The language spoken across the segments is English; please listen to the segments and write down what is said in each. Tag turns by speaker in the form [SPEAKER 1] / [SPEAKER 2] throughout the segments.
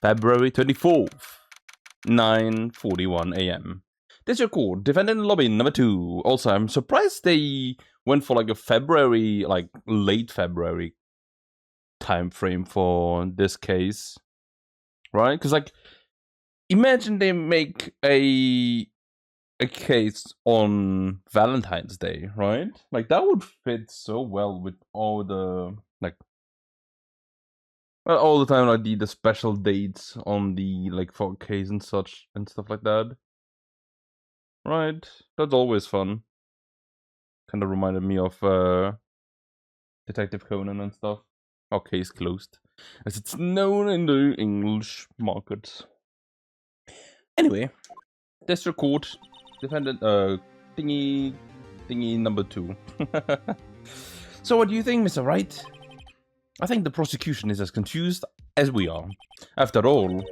[SPEAKER 1] February 24th, 9:41 a.m. This record, defendant lobby number 2. Also, I'm surprised they went for like a February, like late February time frame for this case, right? Because like, imagine they make a case on Valentine's Day, right? Like that would fit so well with all the like. Well, all the time, like the special dates on the like 4Ks and such and stuff like that. Right, that's always fun. Kind of reminded me of Detective Conan and stuff. Our case closed, as it's known in the English market. Anyway, this record, defendant thingy number 2. So what do you think, Mr. Wright? I think the prosecution is as confused as we are. After all,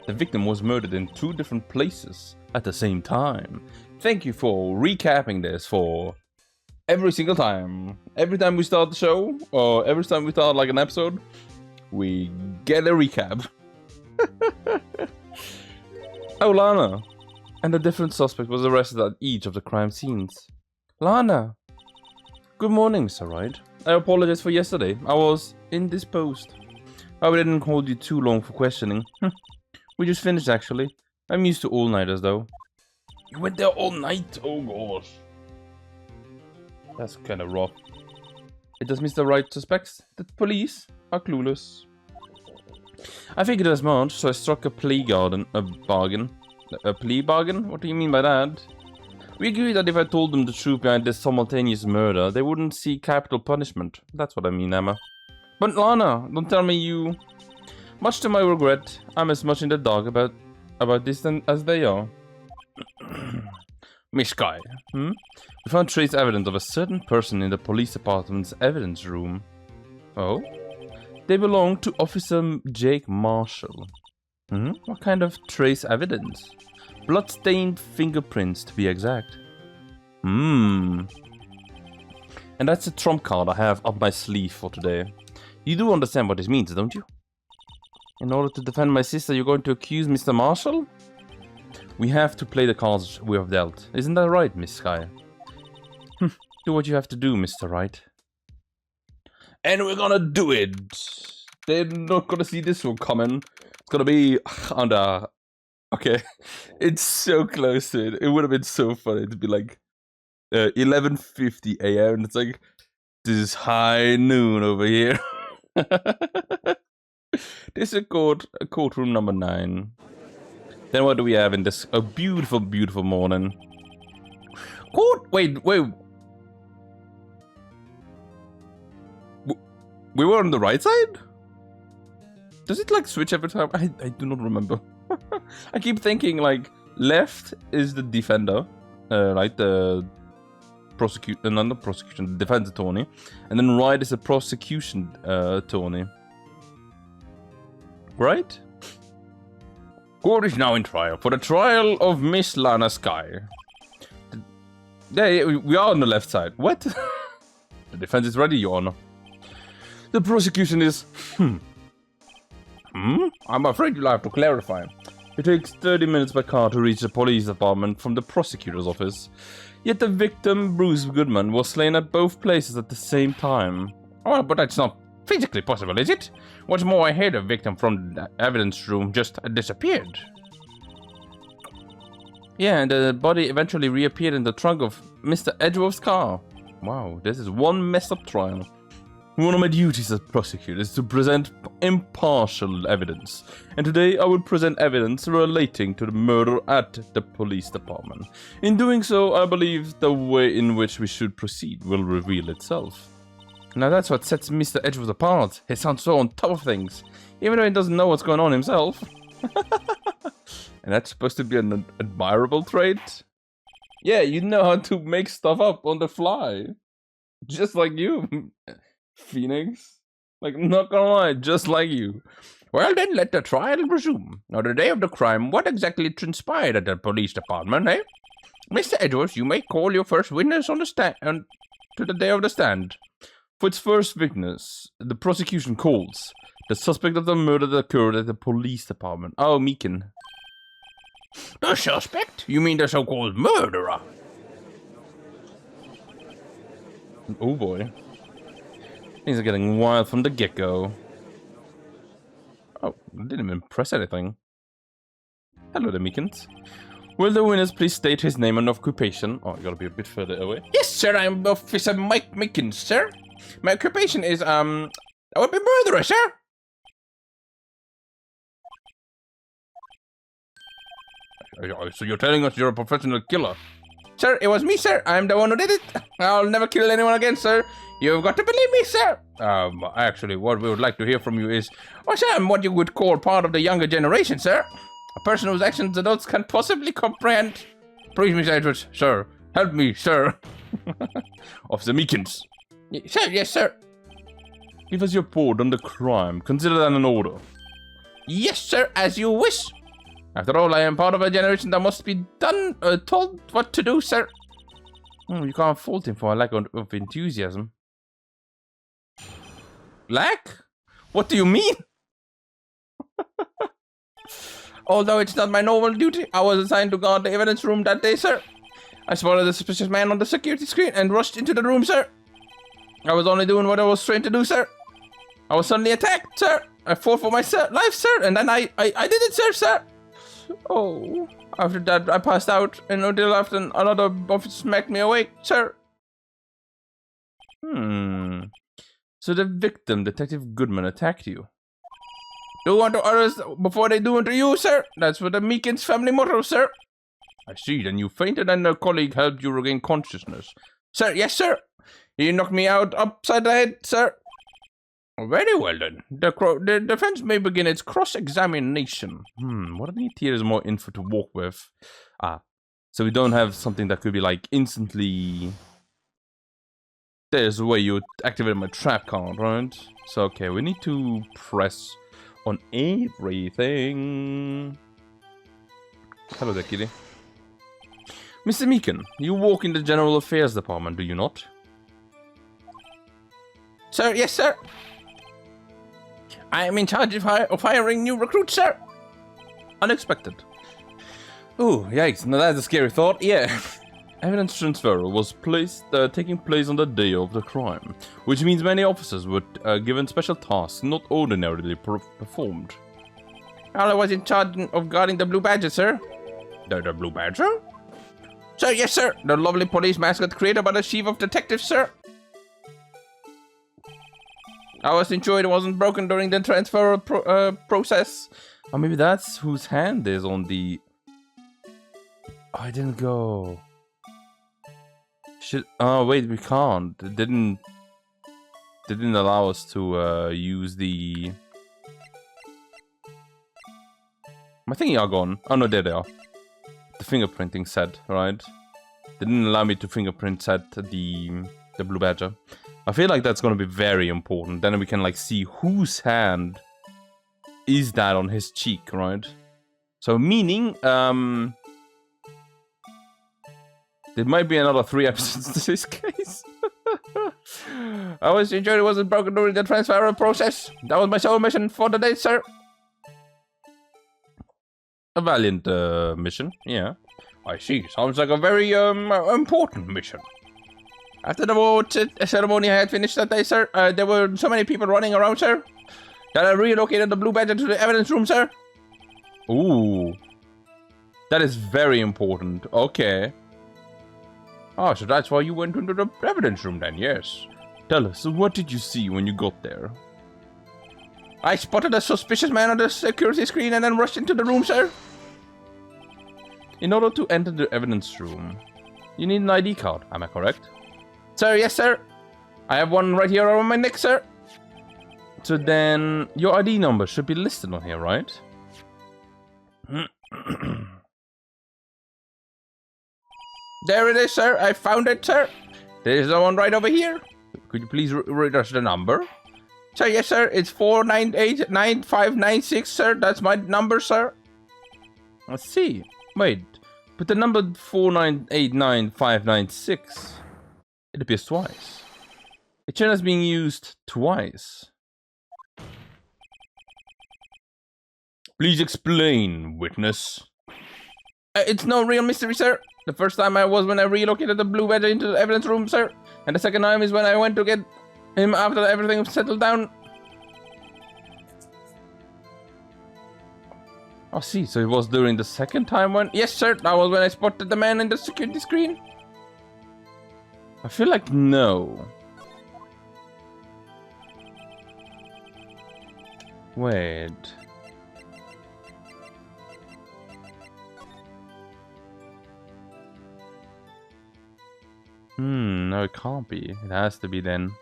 [SPEAKER 1] the victim was murdered in 2 different places at the same time. Thank you for recapping this for every single time. Every time we start the show, or every time we start like an episode, we get a recap. Oh, Lana. And a different suspect was arrested at each of the crime scenes. Lana. Good morning, Mr. Wright. I apologize for yesterday. I was indisposed. I didn't hold you too long for questioning. We just finished, actually. I'm used to all-nighters, though. You went there all night? Oh, gosh. That's kind of rough. Does Mr. Wright suspects that police are clueless? I figured as much, so I struck a bargain. A plea bargain? What do you mean by that? We agreed that if I told them the truth behind this simultaneous murder, they wouldn't see capital punishment. That's what I mean, Emma. But Lana, don't tell me you... Much to my regret, I'm as much in the dark about this as they are. Miss Guy, We found trace evidence of a certain person in the police department's evidence room. Oh? They belong to Officer Jake Marshall. What kind of trace evidence? Blood-stained fingerprints, to be exact. And that's a trump card I have up my sleeve for today. You do understand what this means, don't you? In order to defend my sister, you're going to accuse Mr. Marshall? We have to play the cards we have dealt. Isn't that right, Miss Sky? Do what you have to do, Mr. Wright. And we're gonna do it! They're not gonna see this one coming. It's gonna be under... Okay, it's so close to it. It would have been so funny to be like 11:50 a.m. and it's like, this is high noon over here. This is courtroom number 9. Then what do we have in this? A beautiful, beautiful morning. Wait. We were on the right side? Does it like switch every time? I do not remember. I keep thinking like left is the defender, right? The not the prosecution, the defense attorney, and then right is the prosecution attorney. Right? Court is now in trial for the trial of Miss Lana Sky. We are on the left side. What? The defense is ready, Your Honor. The prosecution is... I'm afraid you'll have to clarify. It takes 30 minutes by car to reach the police department from the prosecutor's office. Yet the victim, Bruce Goodman, was slain at both places at the same time. Oh, but that's not physically possible, is it? What's more, I heard the victim from the evidence room just disappeared. Yeah, and the body eventually reappeared in the trunk of Mr. Edgeworth's car. Wow, this is one messed up trial. One of my duties as prosecutor is to present impartial evidence, and today I will present evidence relating to the murder at the police department. In doing so, I believe the way in which we should proceed will reveal itself. Now that's what sets Mr. Edgeworth apart. He sounds so on top of things, even though he doesn't know what's going on himself. And that's supposed to be an admirable trait? Yeah, you know how to make stuff up on the fly. Just like you. Pheonix. Like, not gonna lie, just like you. Well then, let the trial resume. Now, the day of the crime, what exactly transpired at the police department, eh? Mr. Edwards, you may call your first witness on the stand to the day of the stand. For its first witness, the prosecution calls The suspect of the murder that occurred at the police department. Oh, Meekin. The suspect? You mean the so-called murderer? Oh boy. Things are getting wild from the get-go. Oh, didn't even press anything. Hello there, Meekins. Will the witness please state his name and occupation? Oh, I gotta be a bit further away. Yes, sir, I'm Officer Mike Meekin, sir. My occupation is, I would be murderer, sir. So you're telling us you're a professional killer? Sir, it was me, sir. I'm the one who did it. I'll never kill anyone again, sir. You've got to believe me, sir. Actually, what we would like to hear from you is, well, sir, I'm what you would call part of the younger generation, sir. A person whose actions adults can possibly comprehend. Please, Miss Edwards, sir. Help me, sir. Officer Meekins. Sir, yes, sir. Give us your report on the crime. Consider that an order. Yes, sir, as you wish. After all, I am part of a generation that must be told what to do, sir. You can't fault him for a lack of enthusiasm. Lack? What do you mean? Although it's not my normal duty, I was assigned to guard the evidence room that day, sir. I spotted the suspicious man on the security screen and rushed into the room, sir. I was only doing what I was trained to do, sir. I was suddenly attacked, sir. I fought for my life, sir, and then I did it, sir. Oh, after that, I passed out, and until after another officer smacked me awake, sir. So the victim, Detective Goodman, attacked you. Do unto others before they do unto you, sir. That's what the Meekin's family motto, sir. I see, then you fainted and a colleague helped you regain consciousness. Sir, yes, sir. He knocked me out upside the head, sir. Very well then. The defense may begin its cross-examination. What I need here is more info to work with. So we don't have something that could be like instantly... There's a way you activate my trap card, right? So okay, we need to press on everything. Hello there, kitty. Mr. Meekin, you work in the General Affairs Department, do you not? Sir, yes, sir. I am in charge of hiring new recruits, sir. Unexpected. Oh, yikes. Now that's a scary thought. Yeah. Evidence transfer was taking place on the day of the crime, which means many officers were given special tasks not ordinarily performed. Well, I was in charge of guarding the Blue Badger, sir. The Blue Badger? Sir, yes, sir. The lovely police mascot created by the chief of detectives, sir. I was ensured it wasn't broken during the transfer process. Or maybe that's whose hand is on the... Oh, I didn't go. Shit. Oh, wait, we can't. It didn't allow us to use the... My thingy are gone. Oh, no, there they are. The fingerprinting set, right? They didn't allow me to fingerprint set the Blue Badger. I feel like that's going to be very important. Then we can like see whose hand is that on his cheek, right? So meaning, there might be another 3 episodes to this case. I was enjoyed it wasn't broken during the transfer process. That was my sole mission for the day, sir. A valiant mission, yeah. I see. Sounds like a very important mission. After the vote ceremony had finished that day, sir, there were so many people running around, sir, that I relocated the Blue Badger to the evidence room, sir. Ooh. That is very important. Okay. Oh, so that's why you went into the evidence room then, yes. Tell us, what did you see when you got there? I spotted a suspicious man on the security screen and then rushed into the room, sir. In order to enter the evidence room, you need an ID card, am I correct? Sir, yes, sir. I have one right here around my neck, sir. So then, your ID number should be listed on here, right? There it is, sir. I found it, sir. There's the one right over here. Could you please read us the number? Sir, yes, sir. It's 4989596, sir. That's my number, sir. Let's see. Wait. But the number 4989596... It appears twice. It has being used twice. Please explain, witness. It's no real mystery, sir. The first time I was when I relocated the blue badger into the evidence room, sir. And the second time is when I went to get him after everything settled down. Oh, see, so it was during the second time when... Yes, sir, that was when I spotted the man in the security screen. I feel like no. Wait. No, it can't be. It has to be then.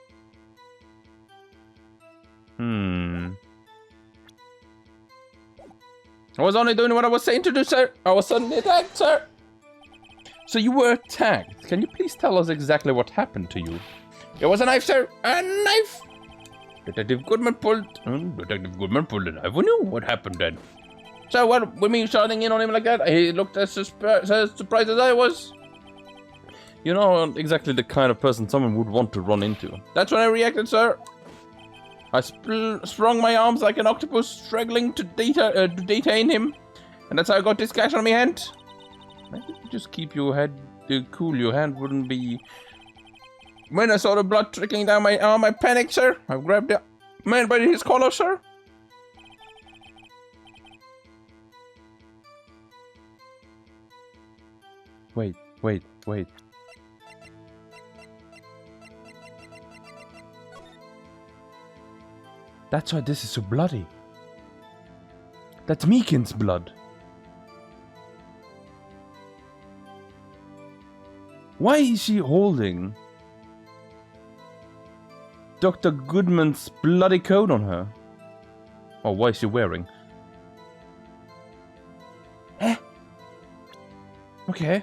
[SPEAKER 1] I was only doing what I was saying to do, sir. I was suddenly attacked, sir. So you were attacked. Can you please tell us exactly what happened to you? It was a knife, sir. A knife. Detective Goodman pulled the knife on you. What happened then? So what, with me shouting in on him like that, he looked as surprised as I was. You know exactly the kind of person someone would want to run into. That's when I reacted, sir. I sprung my arms like an octopus, struggling to detain him. And that's how I got this gash on my hand. Maybe just keep your head cool. Your hand wouldn't be... When I saw the blood trickling down my arm, I panicked, sir. I grabbed the man by his collar, sir. Wait. That's why this is so bloody. That's Meekin's blood. Why is she holding Dr. Goodman's bloody coat on her? Oh, why is she wearing? Okay.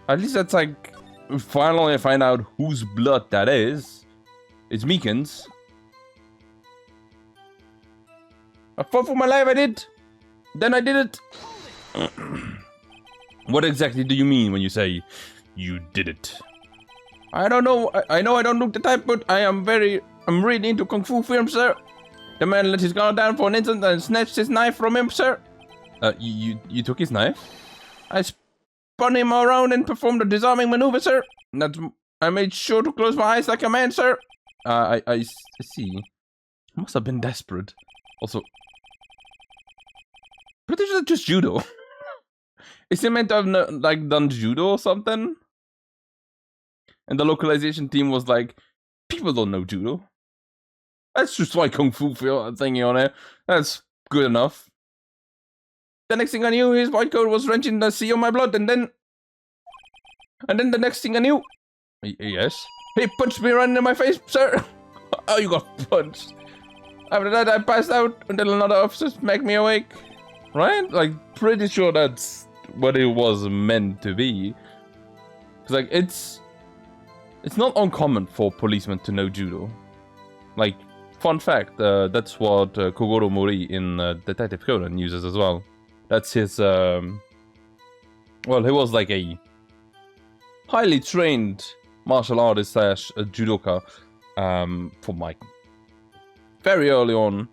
[SPEAKER 1] At least that's like... Finally I find out whose blood that is. It's Meekin's. I fought for my life, I did. Then I did it. What exactly do you mean when you say you did it? I don't know. I know I don't look the type, but I'm really into kung fu films, sir. The man let his guard down for an instant and snatched his knife from him, sir. You took his knife? I spun him around and performed a disarming maneuver, sir. I made sure to close my eyes like a man, sir. I see. Must have been desperate. Also, pretty sure that's just judo. Is he meant to have like done judo or something? And the localization team was like, people don't know judo. That's just why kung fu thingy on it. That's good enough. The next thing I knew, his white coat was wrenching the sea on my blood, and then the next thing I knew, yes, he punched me right in my face, sir. Oh, you got punched. After that, I passed out until another officer smacked me awake. Right? Like, pretty sure that's what it was meant to be. Cause like, it's not uncommon for policemen to know judo. Like, fun fact, that's what Kogoro Mori in Detective Conan uses as well. That's his, well, he was like a highly trained martial artist / judoka from like very early on.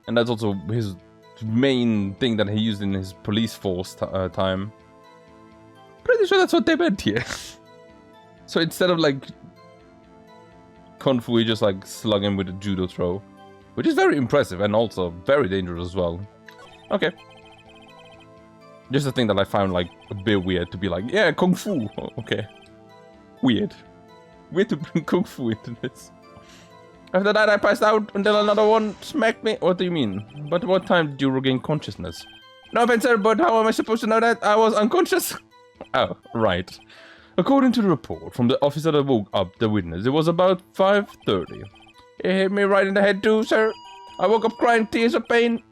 [SPEAKER 1] And that's also his main thing that he used in his police force time. Pretty sure that's what they meant here. So instead of like kung fu, he just like slung him with a judo throw, which is very impressive and also very dangerous as well. Okay. Just a thing that I found like a bit weird to be like, yeah, kung fu. Oh, okay. Weird. Weird to bring kung fu into this. After that, I passed out until another one smacked me. What do you mean? But what time did you regain consciousness? No offense, sir, but how am I supposed to know that I was unconscious? Oh, right. According to the report from the officer that woke up the witness, it was about 5:30. It hit me right in the head too, sir. I woke up crying tears of pain.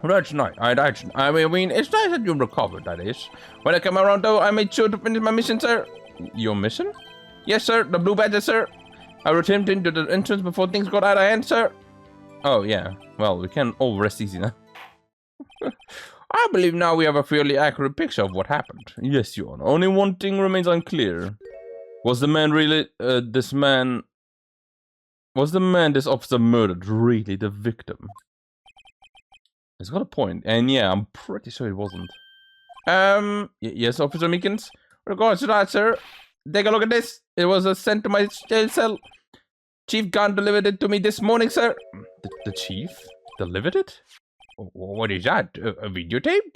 [SPEAKER 1] That's nice. I mean, it's nice that you recovered, that is. When I came around, though, I made sure to finish my mission, sir. Your mission? Yes, sir. The Blue Badger, sir. I returned into the entrance before things got out of hand, sir. Oh, yeah. Well, we can all rest easy now. I believe now we have a fairly accurate picture of what happened. Yes, Your Honor. Only one thing remains unclear. Was the man really, this officer murdered really the victim? It's got a point. And yeah, I'm pretty sure it wasn't. Yes, Officer Meekins. Regards to that, sir. Take a look at this. It was sent to my jail cell. Chief Gunn delivered it to me this morning, sir. The chief delivered it? What is that? A videotape?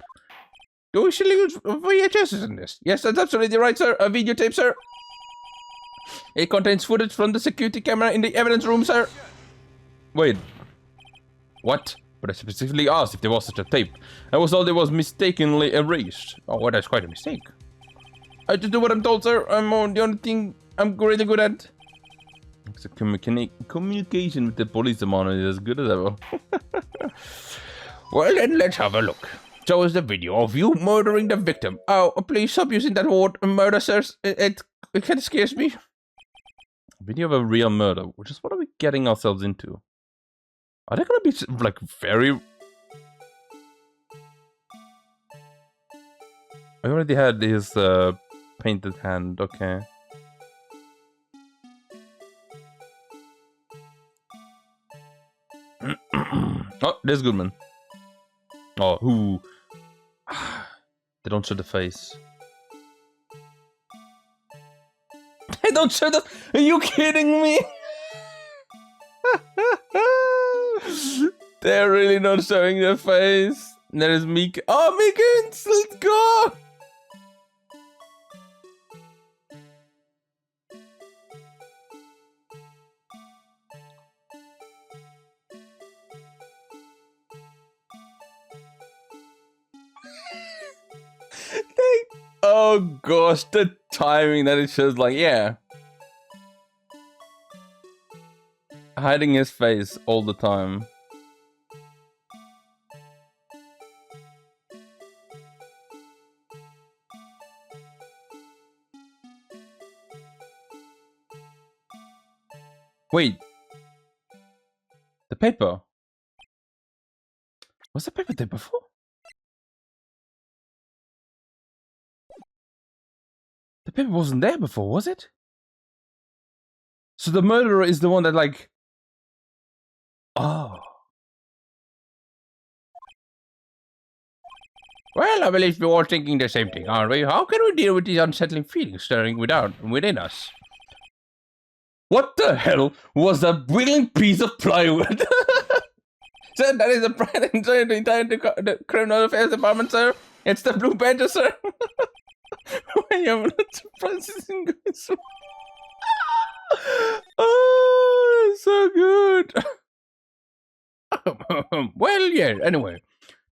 [SPEAKER 1] Do we still use VHSs in this? Yes, that's absolutely right, sir. A videotape, sir. It contains footage from the security camera in the evidence room, sir. Wait. What? But I specifically asked if there was such a tape. I was told it was mistakenly erased. Oh, well, that's quite a mistake. I just do what I'm told, sir. I'm the only thing I'm really good at. So communication with the police department is as good as ever. Well, then let's have a look. Show us the video of you murdering the victim. Oh, please stop using that word, murder, sir. It kind of scares me. Video of a real murder. Which is what are we getting ourselves into? Are they gonna be like very? I already had his painted hand. Okay. Oh, there's Goodman. Oh, who? They don't show the face. They don't show the. Are you kidding me? They're really not showing their face. There is Meekin. Oh, Meekin! Let's go! Oh gosh, the timing that it shows, like, yeah. Hiding his face all the time. Wait. The paper. Was the paper there before? The paper wasn't there before, was it? So the murderer is the one that, like... Oh. Well, I believe we're all thinking the same thing, aren't we? How can we deal with these unsettling feelings stirring within us? What the hell was that wiggling piece of plywood? Sir, that is a pride and joy of the entire the criminal affairs department, sir. It's the Blue Badger, sir. I am not surprised in this. Oh, it's so good. Well, yeah, anyway.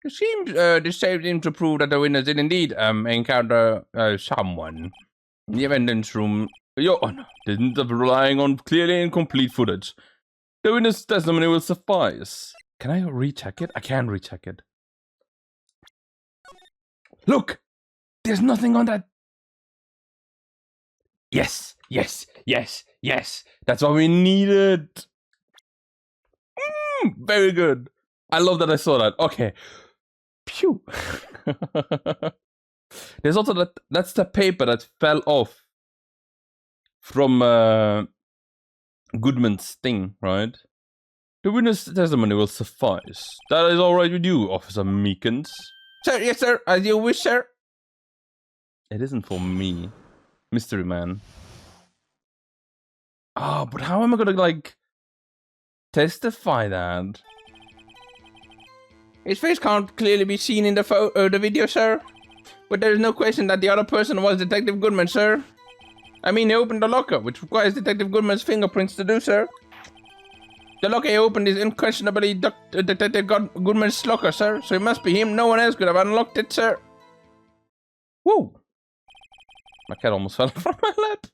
[SPEAKER 1] It seems this seems to prove that the winners did indeed encounter someone in the evidence room. Your Honor, didn't relying on clearly incomplete footage. The witness testimony will suffice. Can I recheck it? I can recheck it. Look! There's nothing on that. Yes, yes, yes, yes. That's what we needed. Very good. I love that I saw that. Okay. Phew. There's also that's the paper that fell off from Goodman's thing, right? The witness testimony will suffice. That is all right with you, Officer Meekins. Sir, yes, sir. As you wish, sir. It isn't for me, Mystery Man. Oh, but how am I gonna, like, testify that? His face can't clearly be seen in the video, sir. But there is no question that the other person was Detective Goodman, sir. I mean, he opened the locker, which requires Detective Goodman's fingerprints to do, sir. The locker he opened is unquestionably Detective Goodman's locker, sir. So it must be him. No one else could have unlocked it, sir. Whoa! My cat almost fell from my lap.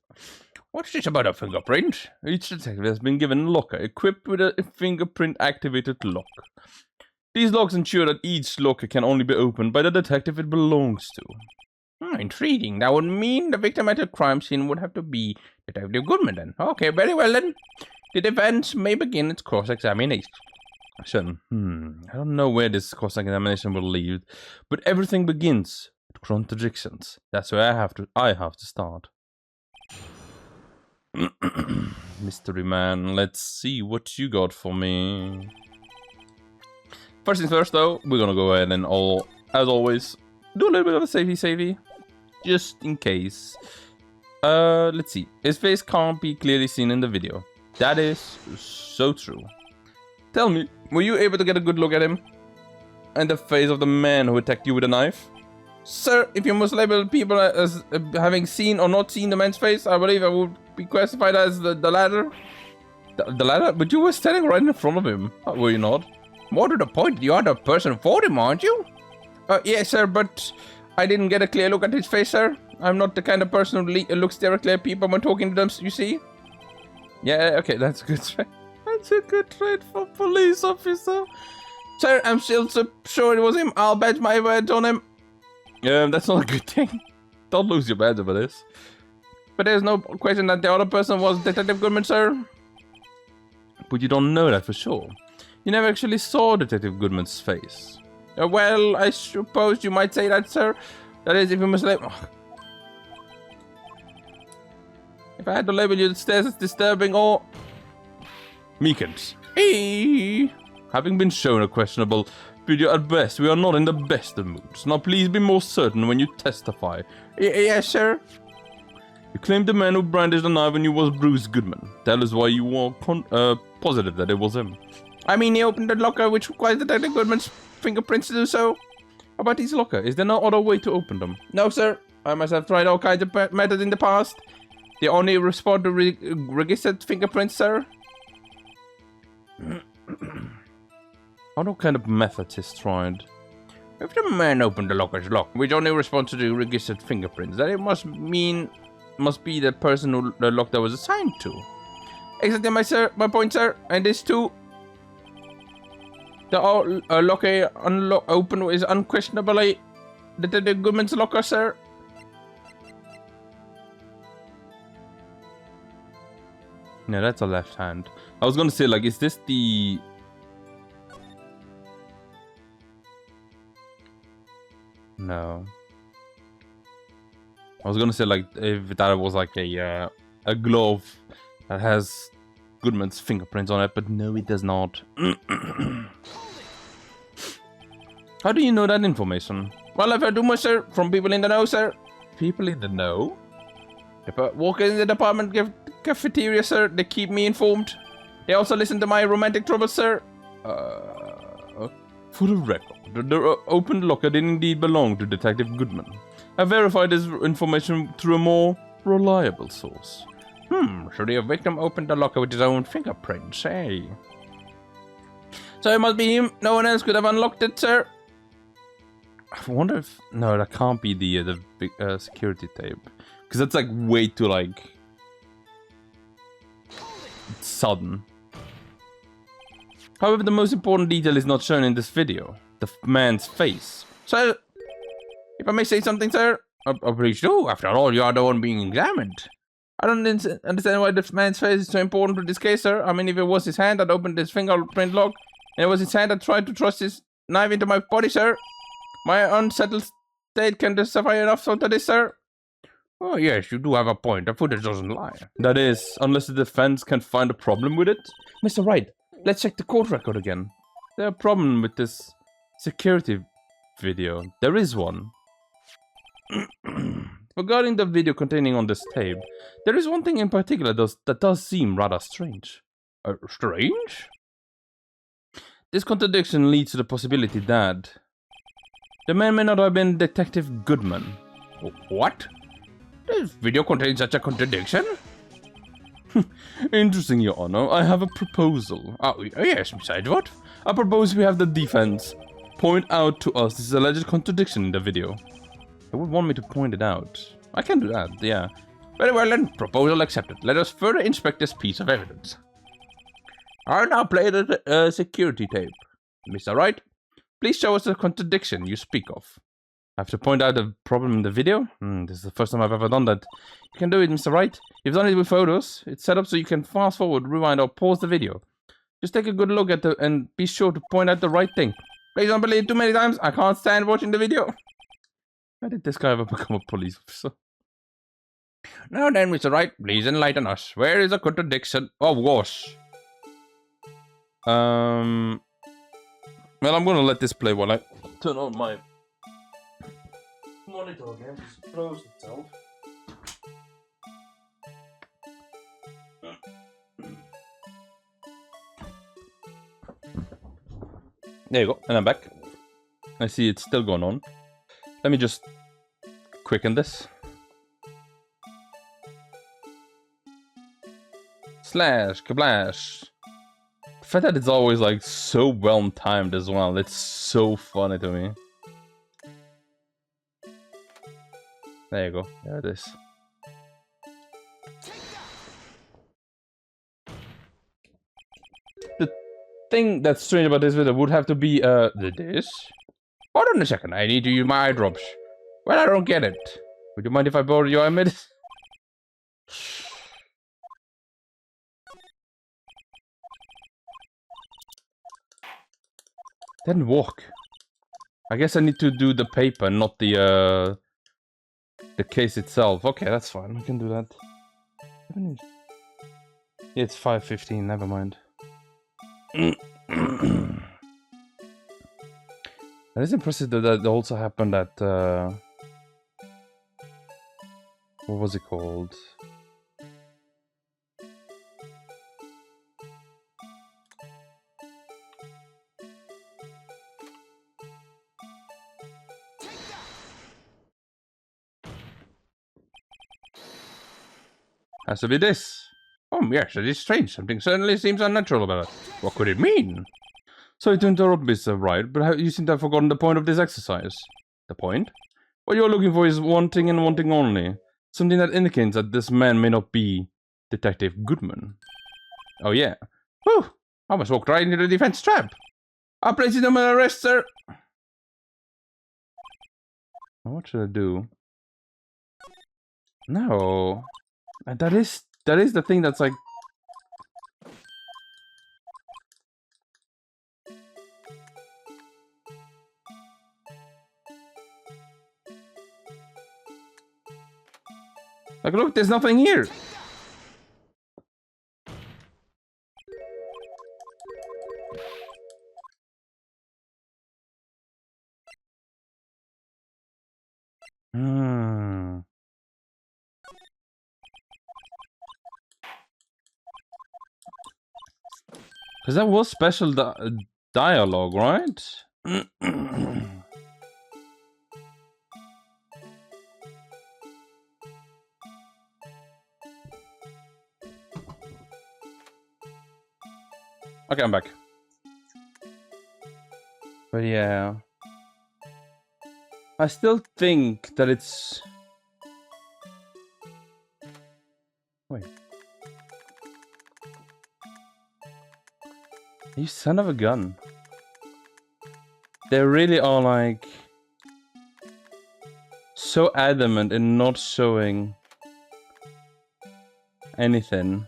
[SPEAKER 1] What's this about a fingerprint? Each detective has been given a locker equipped with a fingerprint-activated lock. These locks ensure that each locker can only be opened by the detective it belongs to. Intriguing. That would mean the victim at the crime scene would have to be Detective Goodman then. Okay, very well then. The defense may begin its cross-examination. I don't know where this cross-examination will lead, but everything begins with contradictions. That's where I have to start. Mystery Man, let's see what you got for me. First things first, though, we're gonna go ahead and as always, do a little bit of a savey, just in case. Let's see. His face can't be clearly seen in the video. That is so true. Tell me, were you able to get a good look at him? And the face of the man who attacked you with a knife? Sir, if you must label people as having seen or not seen the man's face, I believe I would be classified as the latter. The latter? But you were standing right in front of him, were you not? More to the point, you are the person for him, aren't you? Yes, sir, but I didn't get a clear look at his face, sir. I'm not the kind of person who looks directly at people when talking to them, you see? Yeah, okay, that's a good trait. That's a good trait for police officer. Sir, I'm still so sure it was him. I'll bet my word on him. That's not a good thing. Don't lose your badge over this. But there's no question that the other person was Detective Goodman, sir. But you don't know that for sure. You never actually saw Detective Goodman's face. Well, I suppose you might say that, sir. That is, if you must label... If I had to label you as disturbing or... Meekins. Hey! Having been shown a questionable video at best, we are not in the best of moods. Now please be more certain when you testify. Yes, sir. You claimed the man who brandished the knife on you was Bruce Goodman. Tell us why you were positive that it was him. I mean, he opened the locker, which requires Detective Goodman's fingerprints to do so. How about his locker? Is there no other way to open them? No, sir. I myself tried all kinds of methods in the past. They only respond to registered fingerprints, sir. What kind of methods is tried? If the man opened the locker's lock, which only responds to the registered fingerprints, then it must be the person who the lock that was assigned to. Exactly, my point, sir. And this too. The locker open is unquestionably Detective Goodman's locker, sir. No, that's a left hand. I was gonna say, like, is this the... No. I was gonna say, like, if that was like a glove that has Goodman's fingerprints on it, but no, it does not. How do you know that information? Well, I've heard rumors, sir, from people in the know, sir. People in the know? If I walk in the department cafeteria, sir, they keep me informed. They also listen to my romantic troubles, sir. For the record, the open locker did indeed belong to Detective Goodman. I verified this information through a more reliable source. So the victim opened the locker with his own fingerprints, hey? So it must be him. No one else could have unlocked it, sir. I wonder if... No, that can't be the security tape. Because that's like way too like... sudden. However, the most important detail is not shown in this video. The man's face. So, if I may say something, sir, please do. After all, you are the one being examined. I don't understand why this man's face is so important to this case, sir. I mean, if it was his hand that opened this fingerprint lock, and it was his hand that tried to thrust his knife into my body, sir, my unsettled state can justify enough to this, sir. Oh, yes, you do have a point. The footage doesn't lie. That is, unless the defense can find a problem with it. Mr. Wright, let's check the court record again. There's a problem with this security video. There is one. Regarding the video containing on this tape, there is one thing in particular that does seem rather strange. Strange? This contradiction leads to the possibility that the man may not have been Detective Goodman. What? This video contains such a contradiction? Interesting, Your Honor. I have a proposal. Oh, yes, besides what? I propose we have the defense point out to us this alleged contradiction in the video. They would want me to point it out. I can do that, yeah. Very well then, proposal accepted. Let us further inspect this piece of evidence. I'll now play the security tape. Mr. Wright, please show us the contradiction you speak of. I have to point out the problem in the video? This is the first time I've ever done that. You can do it, Mr. Wright. You've done it with photos. It's set up so you can fast forward, rewind, or pause the video. Just take a good look at and be sure to point out the right thing. Please don't believe it too many times. I can't stand watching the video. How did this guy ever become a police officer? Now then, Mr. Wright, please enlighten us. Where is the contradiction? Oh, gosh. Well, I'm gonna let this play while I turn on my monitor again. Just close itself. There you go, and I'm back. I see it's still going on. Let me just quicken this. Slash, kaplash. The fact that it's always like so well timed as well, it's so funny to me. There you go, there it is. The thing that's strange about this video would have to be, this? Hold on a second, I need to use my eye drops. Well, I don't get it. Would you mind if I borrow your eye mid? Didn't work. I guess I need to do the paper, not the case itself. Okay, that's fine. We can do that. It's 5:15. Never mind. That is impressive that also happened at what was it called? Has to be this. Oh, yes, it is strange. Something certainly seems unnatural about it. What could it mean? Sorry to interrupt, Mr. Wright, but you seem to have forgotten the point of this exercise. The point? What you're looking for is wanting and wanting only. Something that indicates that this man may not be Detective Goodman. Oh, yeah. Whew! I almost walked right into the defense trap. I'll place you under arrest, sir. What should I do? No. That is the thing that's like... Like, look, there's nothing here. Because that was special dialogue, right? Okay, I'm back. But yeah. I still think that it's... Wait. You son of a gun. They really are like... so adamant in not showing... anything.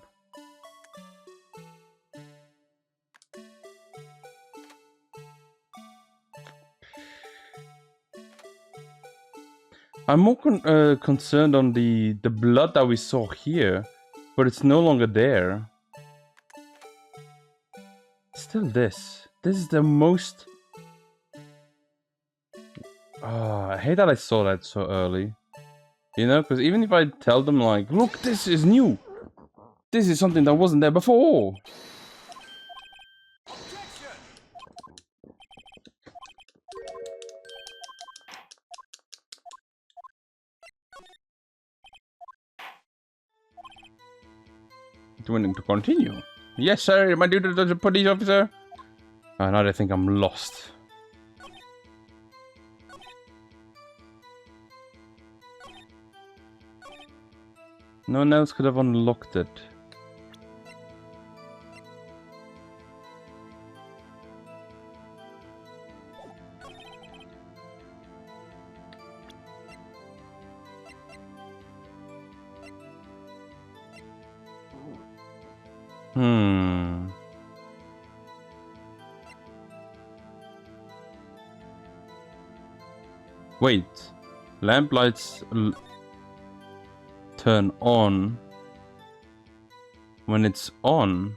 [SPEAKER 1] I'm more concerned on the blood that we saw here, but it's no longer there. Still this. This is the most... I hate that I saw that so early. You know, because even if I tell them like, look, this is new. This is something that wasn't there before. Willing to continue? Yes, sir. My duty as a police officer. Now I think I'm lost. No one else could have unlocked it. Wait. Lamp lights turn on when it's on.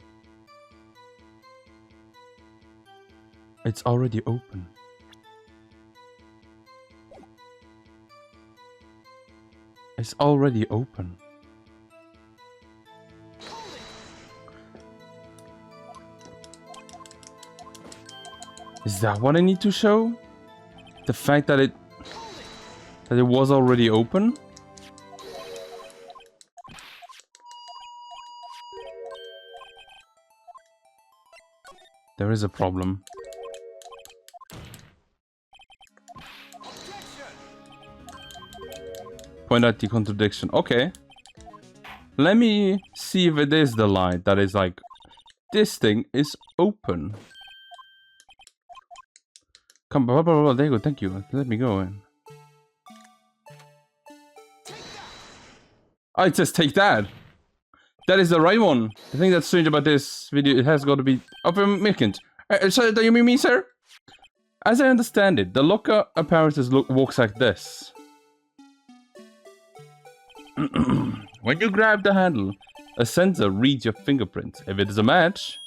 [SPEAKER 1] It's already open. It's already open. Is that what I need to show? The fact that it was already open? There is a problem. Point out the contradiction. Okay. Let me see if it is the light that is like, this thing is open. Come, blah, blah, blah, there you go, thank you. Let me go in. Oh, it says take that. That is the right one. The thing that's strange about this video, it has got to be... Oh, Meekin. Sorry, do you mean me, sir? As I understand it, the locker apparatus walks like this. When you grab the handle, a sensor reads your fingerprint. If it is a match,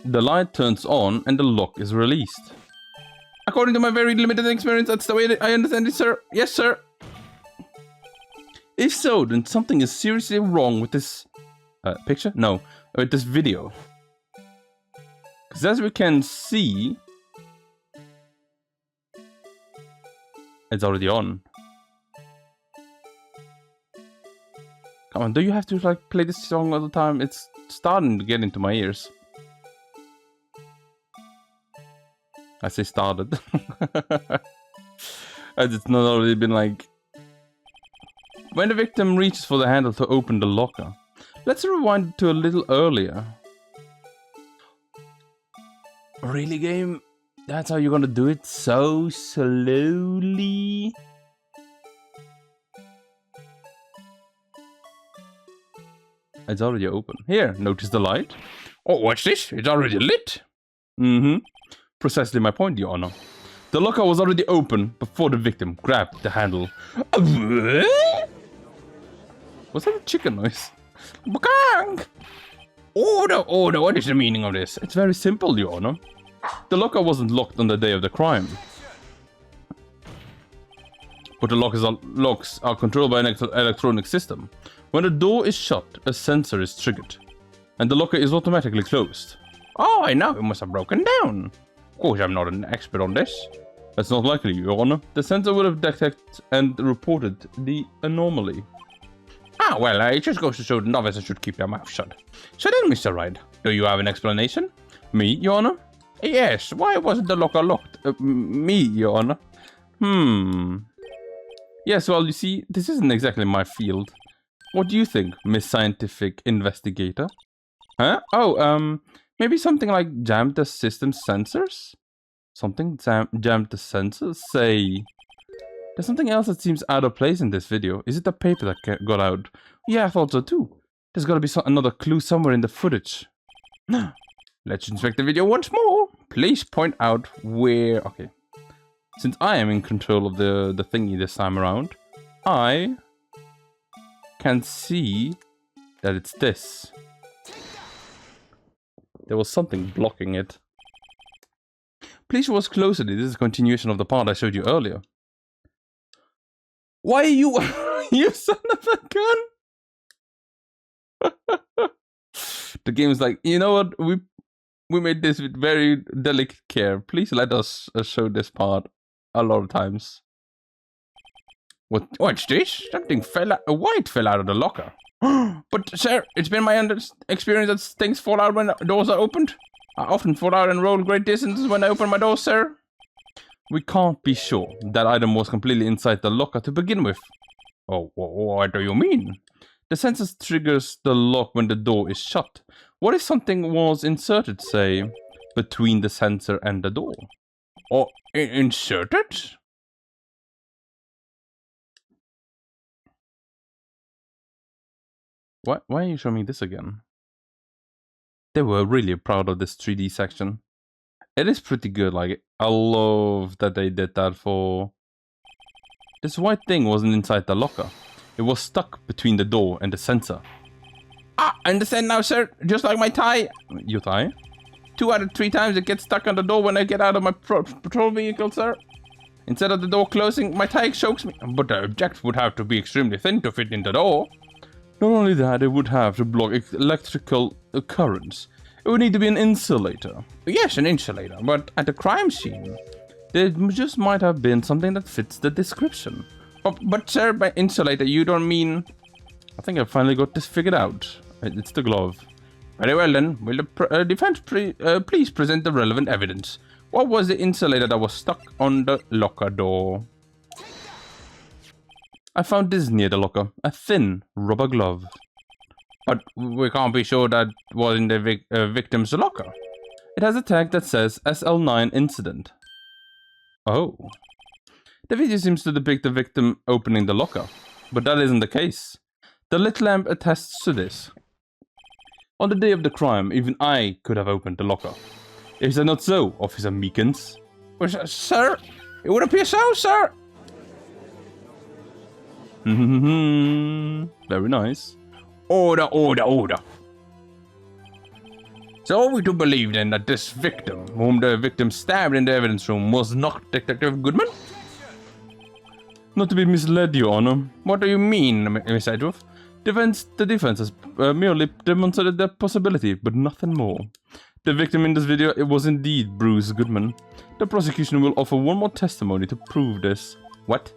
[SPEAKER 1] the light turns on and the lock is released. According to my very limited experience, that's the way I understand it, sir. Yes, sir. If so, then something is seriously wrong with this picture? No, with this video. Because as we can see, it's already on. Come on, do you have to like play this song all the time? It's starting to get into my ears. I say started. As it's not already been like... When the victim reaches for the handle to open the locker. Let's rewind to a little earlier. Really, game? That's how you're gonna do it? So slowly? It's already open. Here, notice the light. Oh, watch this. It's already lit. Mm-hmm. Precisely my point, Your Honor. The locker was already open before the victim grabbed the handle. Was that a chicken noise? Order, what is the meaning of this? It's very simple, Your Honor. The locker wasn't locked on the day of the crime. But the locks are controlled by an electronic system. When the door is shut, a sensor is triggered. And the locker is automatically closed. Oh, I know, it must have broken down. Of course, I'm not an expert on this. That's not likely, Your Honor. The sensor would have detected and reported the anomaly. Ah, well, it just goes to show the novice should keep their mouth shut. So then, Mr. Wright, do you have an explanation? Me, Your Honor? Yes, why wasn't the locker locked? Me, Your Honor? Yes, well, you see, this isn't exactly my field. What do you think, Miss Scientific Investigator? Huh? Oh, maybe something like jammed the system sensors? Something jammed the sensors? Say... There's something else that seems out of place in this video. Is it the paper that got out? Yeah, I thought so too. There's gotta be another clue somewhere in the footage. Let's inspect the video once more. Please point out where... Okay. Since I am in control of the thingy this time around, I can see that it's this. There was something blocking it. Please watch closely. This is a continuation of the part I showed you earlier. Why are you... you son of a gun? The game is like, you know what? We made this with very delicate care. Please let us show this part a lot of times. What's this? Something fell out. A white fell out of the locker. But sir, it's been my experience that things fall out when doors are opened. I often fall out and roll great distances when I open my door, sir. We can't be sure that item was completely inside the locker to begin with. Oh, what do you mean? The sensor triggers the lock when the door is shut. What if something was inserted, say, between the sensor and the door? Or inserted? Why are you showing me this again? They were really proud of this 3D section. It is pretty good, like, I love that they did that for... This white thing wasn't inside the locker. It was stuck between the door and the sensor. Ah, I understand now, sir. Just like my tie. Your tie? 2 out of 3 times it gets stuck on the door when I get out of my patrol vehicle, sir. Instead of the door closing, my tag chokes me. But the object would have to be extremely thin to fit in the door. Not only that, it would have to block electrical currents. It would need to be an insulator. Yes, an insulator, but at the crime scene, there just might have been something that fits the description. But sir, by insulator, you don't mean... I think I finally got this figured out. It's the glove. Very well then, will the defense please present the relevant evidence? What was the insulator that was stuck on the locker door? I found this near the locker. A thin rubber glove. But we can't be sure that was in the victim's locker. It has a tag that says SL9 incident. Oh. The video seems to depict the victim opening the locker. But that isn't the case. The lit lamp attests to this. On the day of the crime, even I could have opened the locker. Is that not so, Officer Meekins? Sir, it would appear so, sir. Very nice. Order, order, order. So are we to believe then that this victim, whom the victim stabbed in the evidence room, was not Detective Goodman? Not to be misled, Your Honor. What do you mean, Miss Edgeworth? The defense has merely demonstrated the possibility, but nothing more. The victim in this video, it was indeed Bruce Goodman. The prosecution will offer one more testimony to prove this. What?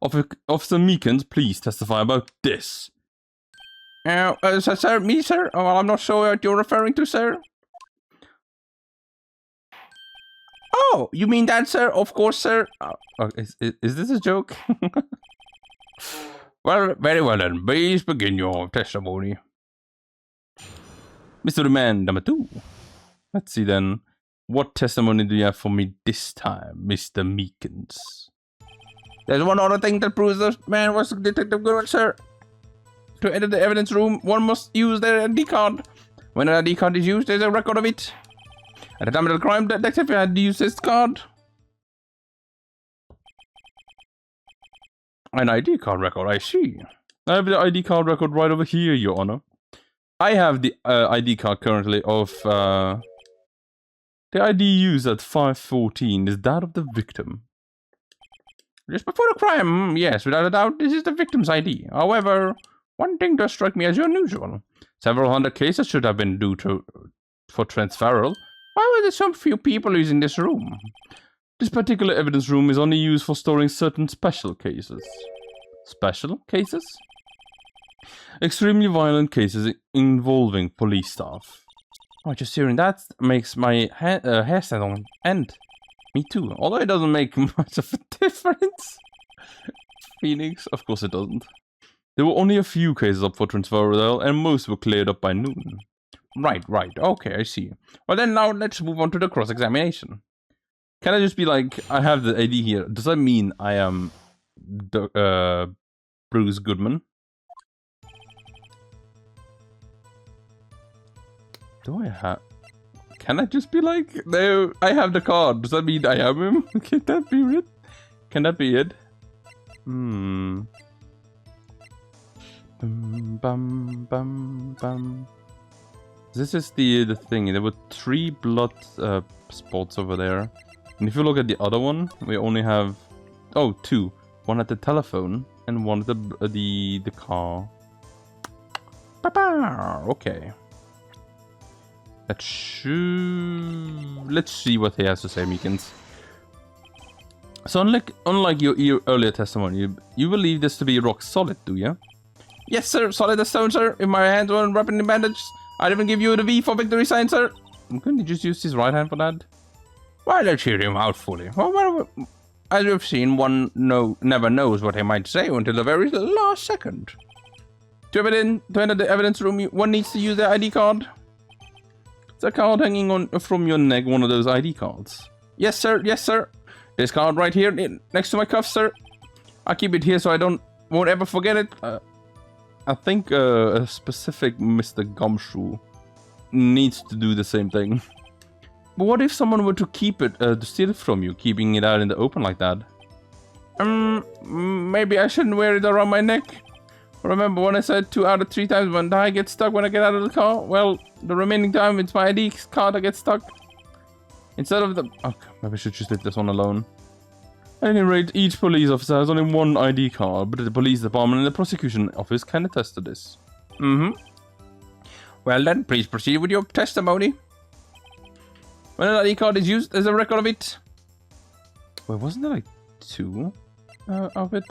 [SPEAKER 1] Officer Meekins, please testify about this. Sir, me, sir? Oh, well, I'm not sure what you're referring to, sir. Oh, you mean that, sir? Of course, sir. Is this a joke? Well, very well then. Please begin your testimony. Mr. Demand number 2. Let's see then. What testimony do you have for me this time, Mr. Meekins? There's one other thing that proves the man was Detective Goodman, sir. To enter the evidence room, one must use their ID card. When an ID card is used, there's a record of it. At the time of the crime, the detective had used his card. An ID card record, I see. I have the ID card record right over here, Your Honor. I have the ID card currently of... the ID used at 5:14 is that of the victim. Just before the crime, yes, without a doubt, this is the victim's ID. However, one thing does strike me as unusual. Several hundred cases should have been due for transferal. Why were there so few people using this room? This particular evidence room is only used for storing certain special cases. Special cases? Extremely violent cases involving police staff. Oh, just hearing that makes my hair stand on end. Me too, although it doesn't make much of a difference. Pheonix, of course it doesn't. There were only a few cases up for transferal and most were cleared up by noon. Right, okay, I see. Well then now let's move on to the cross-examination. Can I just be like, I have the ID here. Does that mean I am Bruce Goodman? Do I have... Can I just be like, no, I have the card. Does that mean I am him? Can that be it? Can that be it? This is the thing. There were 3 blood spots over there. And if you look at the other one, we only have... Oh, 2. One at the telephone and one at the car. Okay. Let's see what he has to say, Meekins. So unlike your earlier testimony, you believe this to be rock solid, do you? Yes, sir. Solid as stone, sir. If my hands weren't wrapped in bandage, I'd even give you the V for victory sign, sir. Couldn't he just use his right hand for that? Well, let's hear him out fully. Well, as we've seen, one never knows what he might say until the very last second. To enter the evidence room, one needs to use their ID card. Is that card hanging on from your neck one of those ID cards? Yes, sir. Yes, sir. This card right here, next to my cuff, sir. I keep it here so I won't ever forget it. I think a specific Mr. Gumshoe needs to do the same thing. But what if someone were to keep it, to steal it from you, keeping it out in the open like that? Maybe I shouldn't wear it around my neck. Remember when I said 2 out of 3 times when I get stuck when I get out of the car? Well, the remaining time it's my ID card that gets stuck. Instead of the... Okay, maybe I should just leave this one alone. At any rate, each police officer has only one ID card, but the police department and the prosecution office can attest to this. Well then, please proceed with your testimony. When an ID card is used, there's a record of it. Wait, wasn't there like 2 of it?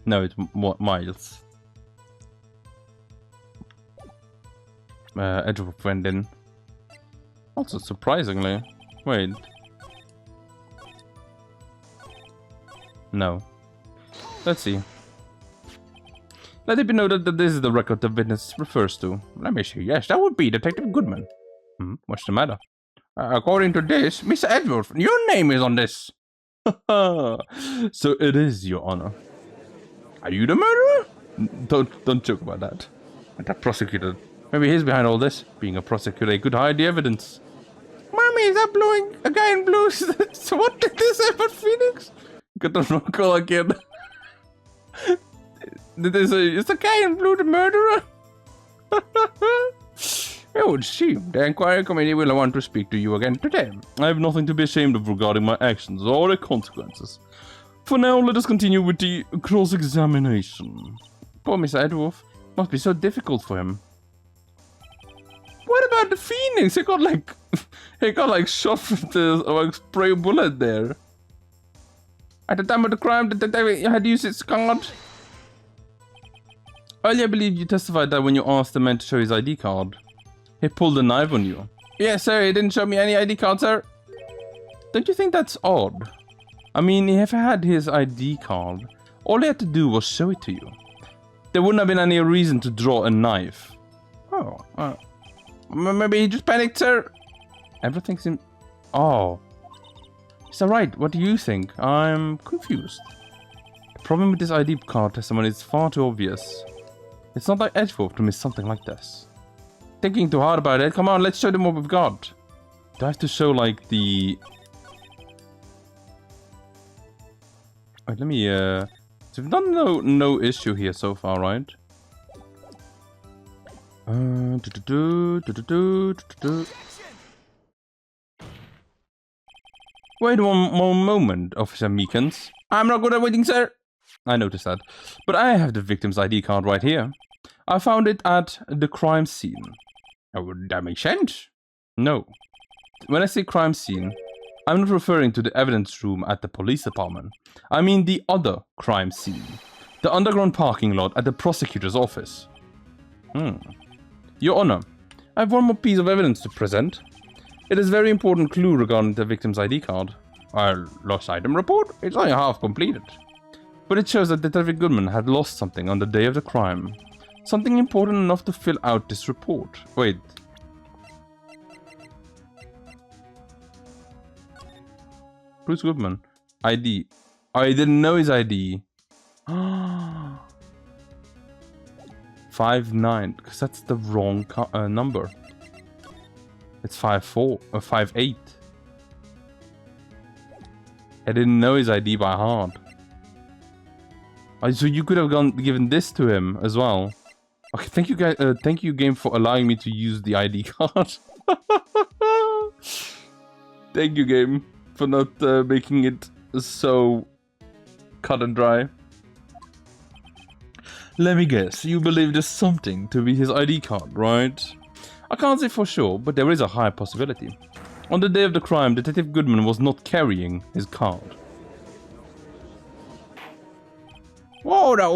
[SPEAKER 1] No, it's Miles. Edgeworth went in. Also, surprisingly. Wait. No. Let's see. Let it be noted that this is the record the witness refers to. Let me see. Yes, that would be Detective Goodman. What's the matter? According to this, Miss Edgeworth, your name is on this. So it is, Your Honor. Are you the murderer? Don't joke about that. And that prosecutor, maybe he's behind all this. Being a prosecutor, he could hide the evidence. Mommy, is that blowing a guy in blue? So what did they say about Pheonix? Got the wrong call again. Did they say, is the guy in blue the murderer? It would seem the inquiry committee will want to speak to you again today. I have nothing to be ashamed of regarding my actions or their consequences. For now, let us continue with the cross-examination. Poor Mr. Edgeworth. Must be so difficult for him. What about the Pheonix? He got like shot with the spray bullet there. At the time of the crime, the detective had used his card. Earlier, I believe you testified that when you asked the man to show his ID card, he pulled a knife on you. Yes, sir. He didn't show me any ID card, sir. Don't you think that's odd? I mean, if he had his ID card, all he had to do was show it to you. There wouldn't have been any reason to draw a knife. Oh, maybe he just panicked, sir. Everything seems... Oh. Is that right? What do you think? I'm confused. The problem with this ID card testimony is far too obvious. It's not like Edgeworth to miss something like this. Thinking too hard about it. Come on, let's show them what we've got. Do I have to show like the... Wait, let me, so we've done no issue here so far, right? Wait one moment, Officer Meekins. I'm not good at waiting, sir. I noticed that. But I have the victim's ID card right here. I found it at the crime scene. Oh, that makes sense. No. When I say crime scene, I'm not referring to the evidence room at the police department. I mean the other crime scene. The underground parking lot at the prosecutor's office. Your Honor, I have one more piece of evidence to present. It is a very important clue regarding the victim's ID card. Our lost item report? It's only half completed. But it shows that Detective Goodman had lost something on the day of the crime. Something important enough to fill out this report. Wait. Bruce Goodman. ID. I didn't know his ID. 59. Because that's the wrong number. It's 54 or 58. I didn't know his ID by heart. So you could have given this to him as well. Okay, thank you guys. Thank you, game, for allowing me to use the ID card. Thank you, game, for not making it so cut and dry. Let me guess. You believe there's something to be his ID card, right? I can't say for sure, but there is a high possibility. On the day of the crime, Detective Goodman was not carrying his card. Order.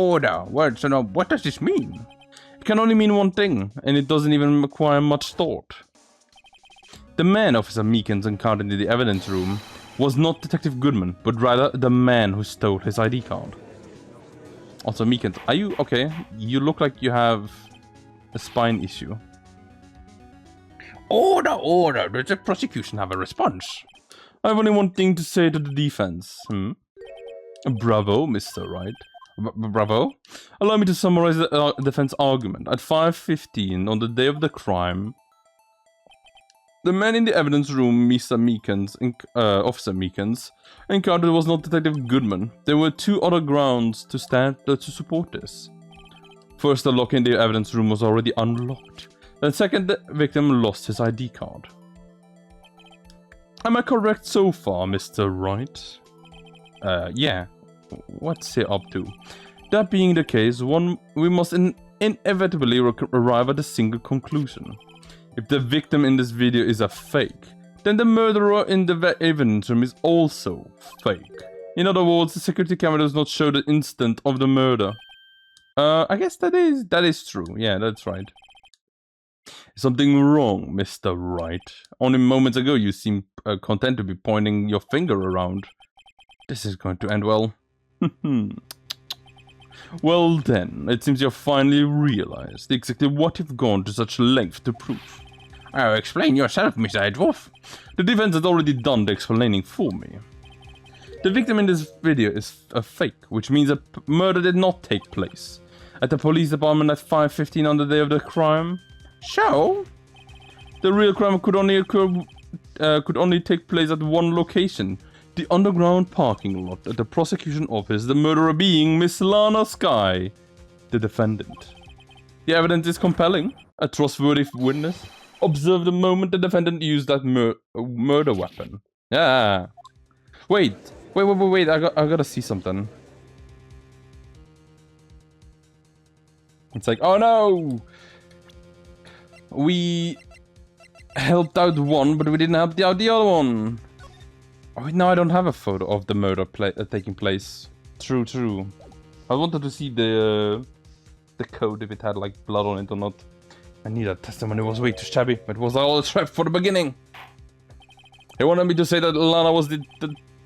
[SPEAKER 1] What does this mean? It can only mean one thing, and it doesn't even require much thought. The man Officer Meekins encountered in the evidence room was not Detective Goodman, but rather the man who stole his ID card. Also, Meekins, are you okay? You look like you have a spine issue. Order! Does the prosecution have a response? I have only one thing to say to the defense. Bravo, Mr. Wright. Bravo. Allow me to summarize the defense argument. At 5:15 on the day of the crime, The man in the evidence room, Officer Meekin's encounter was not Detective Goodman. There were two other grounds to support this. First, the lock in the evidence room was already unlocked. Then second, the victim lost his ID card. Am I correct so far, Mr. Wright? Yeah. What's he up to? That being the case, we must inevitably arrive at a single conclusion. If the victim in this video is a fake, then the murderer in the evidence room is also fake. In other words, the security camera does not show the instant of the murder. I guess that is true. Yeah, that's right. Is something wrong, Mr. Wright? Only moments ago you seemed content to be pointing your finger around. This is going to end well. Well then, it seems you've finally realized exactly what you've gone to such length to prove. Oh, explain yourself, Mr. Edgeworth. The defense has already done the explaining for me. The victim in this video is a fake, which means a murder did not take place at the police department at 5:15 on the day of the crime. So, the real crime could only take place at one location, the underground parking lot at the prosecution office, the murderer being Miss Lana Skye, the defendant. The evidence is compelling. A trustworthy witness observed the moment the defendant used that murder weapon. Yeah. Wait. I gotta see something. It's like, oh no! We helped out one, but we didn't help out the other one. Oh, wait, no, I don't have a photo of the murder taking place. True. I wanted to see the code, if it had like blood on it or not. I knew that testimony was way too shabby, but it was all a trap for the beginning. They wanted me to say that Lana was the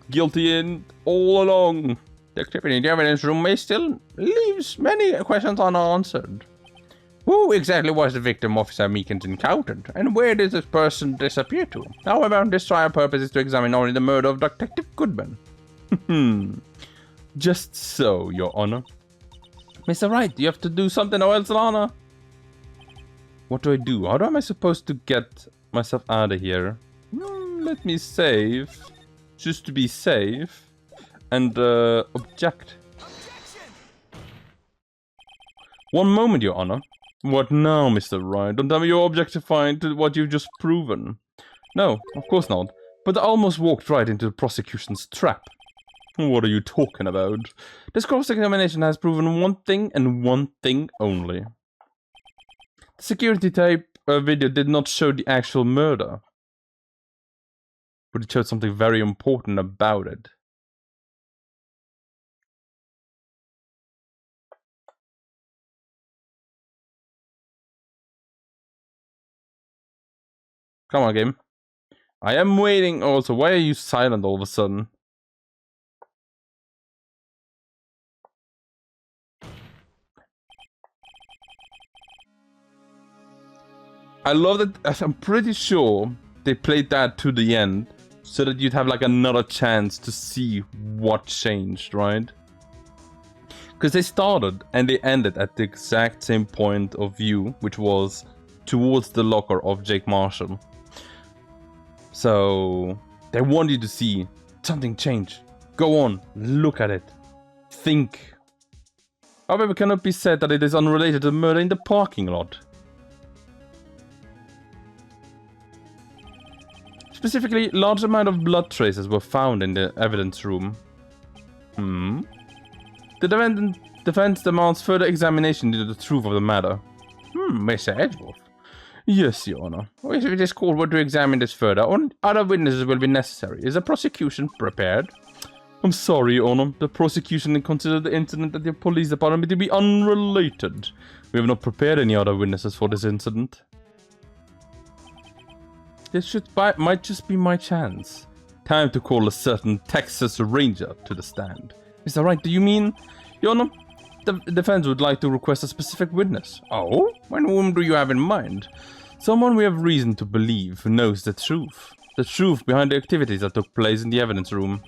[SPEAKER 1] guilty in all along. The activity in the evidence room may still leaves many questions unanswered. Who exactly was the victim Officer Meekin encountered, and where did this person disappear to? However, this trial purpose is to examine only the murder of Detective Goodman. Just so, Your Honor. Mr. Wright, you have to do something or else, Lana. What do I do? How am I supposed to get myself out of here? Let me save. Just to be safe. And, object. One moment, Your Honor. What now, Mr. Wright? Don't tell me you're objectifying to what you've just proven. No, of course not. But I almost walked right into the prosecution's trap. What are you talking about? This cross-examination has proven one thing and one thing only. The security tape video did not show the actual murder. But it showed something very important about it. Come on, game. I am waiting. Also, why are you silent all of a sudden? I love that. I'm pretty sure they played that to the end so that you'd have like another chance to see what changed, right? Because they started and they ended at the exact same point of view, which was towards the locker of Jake Marshall. So they want you to see something change. Go on, look at it, think. However, it cannot be said that it is unrelated to the murder in the parking lot. Specifically, large amount of blood traces were found in the evidence room. The defense demands further examination into the truth of the matter. Mr. Edgeworth. Yes, Your Honor. If it is called to examine this further, other witnesses will be necessary. Is the prosecution prepared? I'm sorry, Your Honor. The prosecution considered the incident at the police department to be unrelated. We have not prepared any other witnesses for this incident. This might just be my chance. Time to call a certain Texas Ranger to the stand. Is that right? Do you mean, Your Honor? The defense would like to request a specific witness. Oh? And whom do you have in mind? Someone we have reason to believe knows the truth. The truth behind the activities that took place in the evidence room.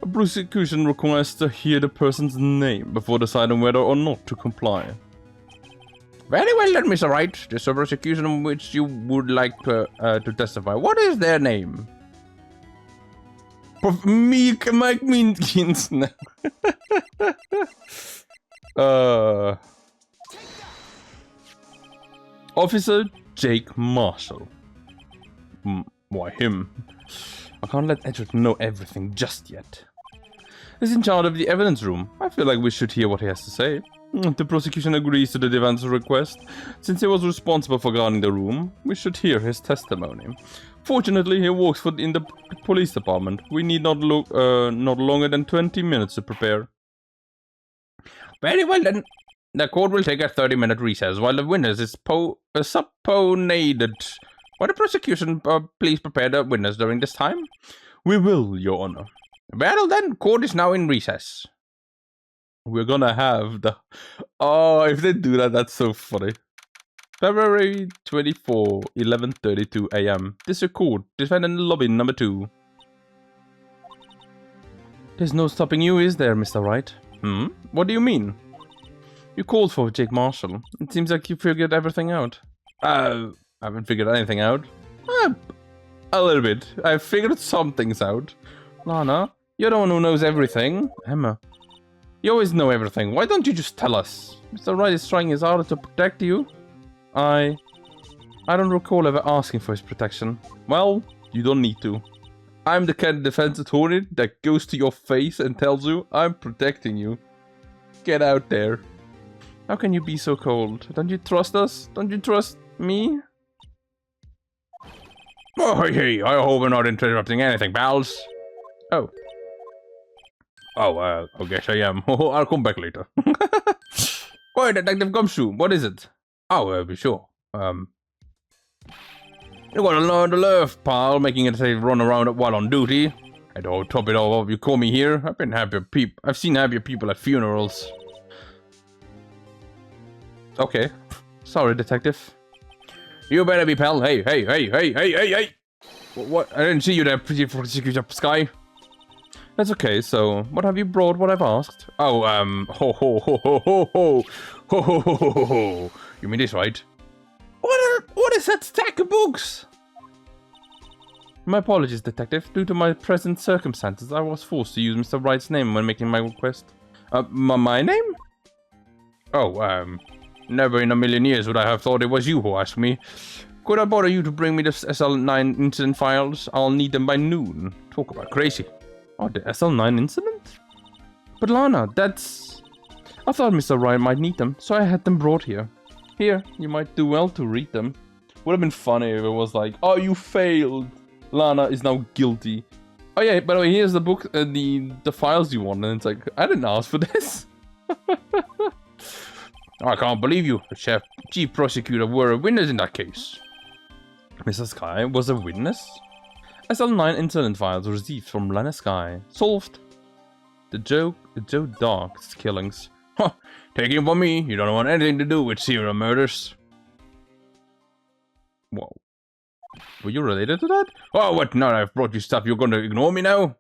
[SPEAKER 1] A prosecution requires to hear the person's name before deciding whether or not to comply. Very well then, Mr. Wright. This a prosecution on which you would like to testify. What is their name? Meekins. Officer Jake Marshall. Why him? I can't let Edward know everything just yet. He's in charge of the evidence room. I feel like we should hear what he has to say. The prosecution agrees to the defense's request. Since he was responsible for guarding the room, we should hear his testimony. Fortunately, he works in the police department. We need not longer than 20 minutes to prepare. Very well then. The court will take a 30-minute recess while the witness is supponated. Will the prosecution please prepare the witness during this time? We will, Your Honor. Well then, court is now in recess. We're gonna have the... Oh, if they do that, that's so funny. February 24, 11:32 a.m. District Court, defendant lobby number 2. There's no stopping you, is there, Mr. Wright? What do you mean? You called for Jake Marshall. It seems like you figured everything out. I haven't figured anything out. A little bit. I figured some things out. Lana, you're the one who knows everything. Emma, you always know everything. Why don't you just tell us? Mr. Wright is trying his hardest to protect you. I don't recall ever asking for his protection. Well, you don't need to. I'm the kind of defense attorney that goes to your face and tells you I'm protecting you. Get out there. How can you be so cold? Don't you trust us? Don't you trust me? Oh, hey, I hope we're not interrupting anything, pals. Oh. Oh, I guess I am. I'll come back later. Oi, Detective Gumshoe, what is it? Oh, be sure. You gotta learn to laugh, pal, making it say run around while on duty. And to top it all off, you call me here. I've seen happier people at funerals. Okay. Sorry, detective. You better be, pal. Hey. What? I didn't see you there, pretty prosecutor Sky. That's okay, so what have you brought what I've asked? Oh, ho. You mean this, right? What is that stack of books? My apologies, detective. Due to my present circumstances, I was forced to use Mr. Wright's name when making my request. My name? Oh, never in a million years would I have thought it was you who asked me. Could I bother you to bring me the SL9 incident files? I'll need them by noon. Talk about crazy. Oh, the SL9 incident? But Lana, that's... I thought Mr. Wright might need them, so I had them brought here. Here, you might do well to read them. Would have been funny if it was like, oh, you failed. Lana is now guilty. Oh yeah, by the way, here's the book, the files you want, and it's like, I didn't ask for this. I can't believe you, the chief prosecutor, were a witness in that case. Mr. Sky was a witness? SL9 incident files received from Lana Sky. Solved. The Joe Dark's killings. Huh, take it from me, you don't want anything to do with serial murders. Whoa. Were you related to that? Oh, what? Now I've brought you stuff, you're gonna ignore me now?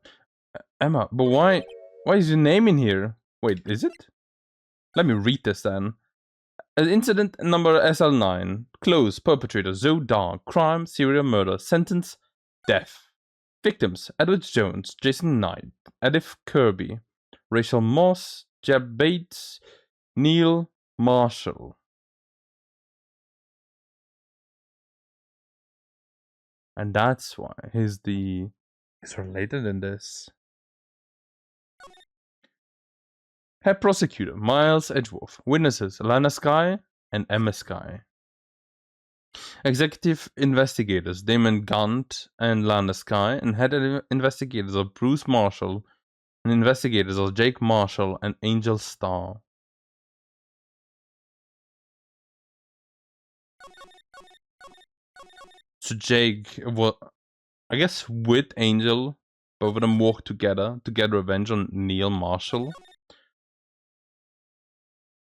[SPEAKER 1] Emma, but why is your name in here? Wait, is it? Let me read this then. Incident number SL9. Close. Perpetrator Joe Dark. Crime. Serial murder. Sentence. Death. Victims. Edward Jones. Jason Knight. Edith Kirby. Rachel Moss. Jeb Bates. Neil Marshall. And that's why he's related in this. Head prosecutor Miles Edgeworth. Witnesses Lana Sky and Emma Sky. Executive investigators Damon Gunt and Lana Sky, and head investigators are Bruce Marshall, and investigators are Jake Marshall and Angel Starr. So Jake, well, I guess with Angel, both of them work together to get revenge on Neil Marshall.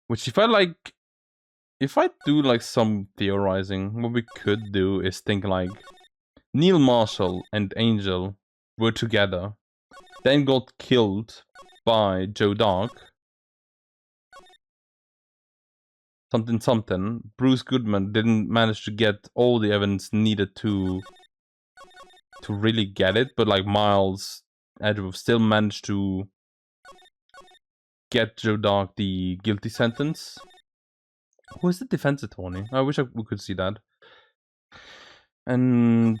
[SPEAKER 1] Which if I do like some theorizing, what we could do is think like Neil Marshall and Angel were together, then got killed by Joe Dark. something something, Bruce Goodman didn't manage to get all the evidence needed to really get it, but like Miles Edgeworth still managed to get Joe Dark the guilty sentence. Who is the defense attorney? I wish we could see that. And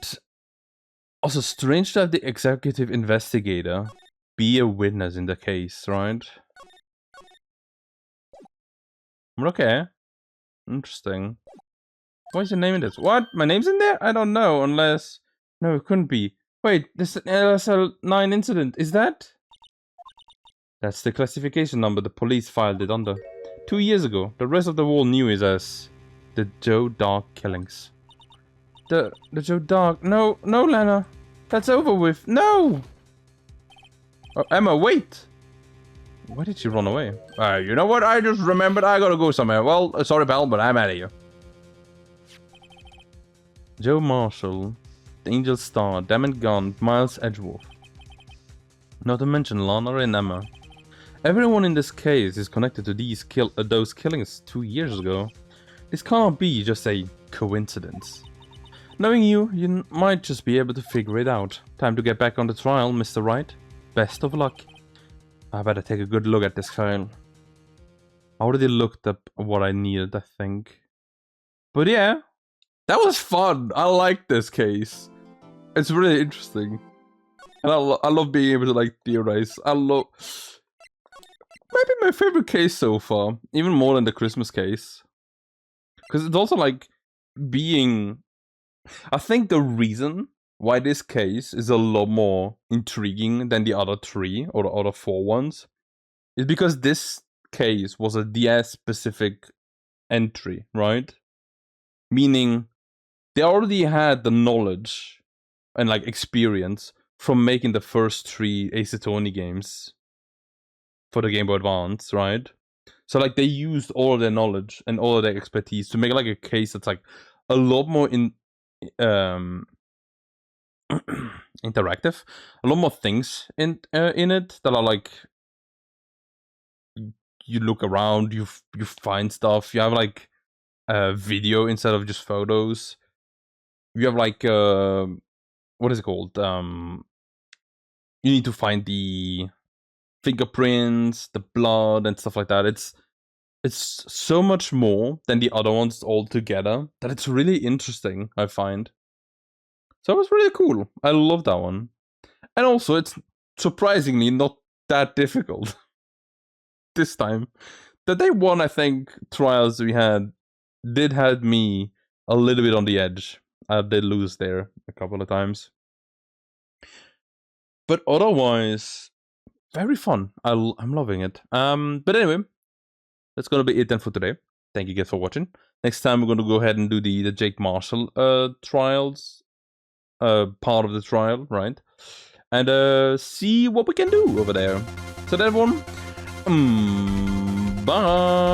[SPEAKER 1] also strange to have the executive investigator be a witness in the case, right? But okay. Interesting. Why is your name in this? What? My name's in there? I don't know, unless... No, it couldn't be. Wait, this is an LSL-9 incident. Is that? That's the classification number the police filed it under. 2 years ago. The rest of the world knew it as the Joe Dark killings. The Joe Dark... No, Lana. That's over with. No! Oh, Emma, wait! Why did she run away? You know what? I just remembered I gotta go somewhere. Well, sorry pal, but I'm out of here. Joe Marshall, the Angel Star, Damon Gunn, Miles Edgeworth. Not to mention Lana and Emma. Everyone in this case is connected to those killings 2 years ago. This can't be just a coincidence. Knowing you might just be able to figure it out. Time to get back on the trial, Mr. Wright. Best of luck. I better take a good look at this file. I already looked up what I needed, I think. But yeah, that was fun. I like this case. It's really interesting. And I love being able to like theorize. Maybe my favorite case so far. Even more than the Christmas case. Because it's also like being... I think the reason why this case is a lot more intriguing than the other 3 or the other 4 ones is because this case was a DS-specific entry, right? Meaning they already had the knowledge and like experience from making the first 3 Ace Attorney games for the Game Boy Advance, right? So like they used all of their knowledge and all of their expertise to make like a case that's like a lot more interactive, a lot more things in it that are like you look around, you find stuff, you have like video instead of just photos. You have like what is it called? You need to find the fingerprints, the blood, and stuff like that. It's so much more than the other ones all together that it's really interesting, I find. So it was really cool. I love that one. And also, it's surprisingly not that difficult this time. The day one, I think, trials we had did have me a little bit on the edge. I did lose there a couple of times. But otherwise, very fun. I'm loving it. But anyway, that's gonna be it then for today. Thank you guys for watching. Next time, we're gonna go ahead and do the Jake Marshall trials. Part of the trial, right? And see what we can do over there. So that one, bye.